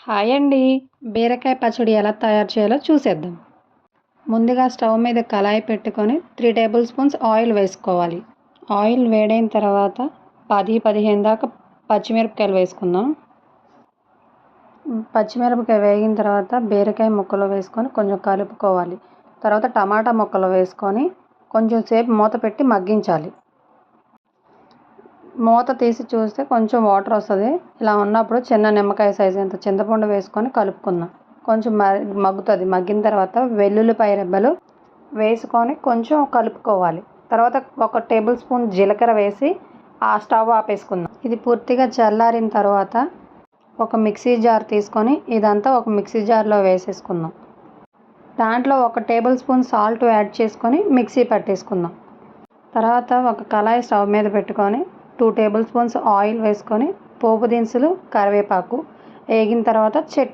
Hi అండి. బీరకాయ పచ్చడి ఎలా తయారు చేయాలో చూసేద్దాం. ముందుగా స్టవ్ మీద కళాయి పెట్టుకొని 3 టేబుల్ స్పూన్స్ ఆయిల్ వేసుకోవాలి. ఆయిల్ వేడైన తర్వాత 10-15 దాకా పచ్చిమిరపకాయలు వేసుకుందాం. పచ్చిమిరపకాయ వేగిన తర్వాత బీరకాయ ముక్కలు వేసుకొని కొంచెం కలుపుకోవాలి. తర్వాత టమాటా ముక్కలు వేసుకొని కొంచెం సేపు మూత పెట్టి మగ్గించాలి. మూత తీసి చూస్తే కొంచెం వాటర్ వస్తుంది. ఇలా ఉన్నప్పుడు చిన్న నిమ్మకాయ సైజు అంత చింతపండు వేసుకొని కలుపుకుందాం. కొంచెం మగ్గుతుంది. మగ్గిన తర్వాత వెల్లుల్లిపాయ రెబ్బలు వేసుకొని కొంచెం కలుపుకోవాలి. తర్వాత 1 టేబుల్ స్పూన్ జీలకర్ర వేసి ఆ స్టవ్ ఆపేసుకుందాం. ఇది పూర్తిగా చల్లారిన తర్వాత ఒక మిక్సీ జార్ తీసుకొని ఇదంతా ఒక మిక్సీ జార్లో వేసేసుకుందాం. దాంట్లో 1 టేబుల్ స్పూన్ సాల్ట్ యాడ్ చేసుకొని మిక్సీ పట్టేసుకుందాం. తర్వాత ఒక కళాయి స్టవ్ మీద పెట్టుకొని 2 టేబుల్ స్పూన్స్ ఆయిల్ వేసుకొని పోపు దినుసులు, కరివేపాకు వేగిన తర్వాత చట్నీ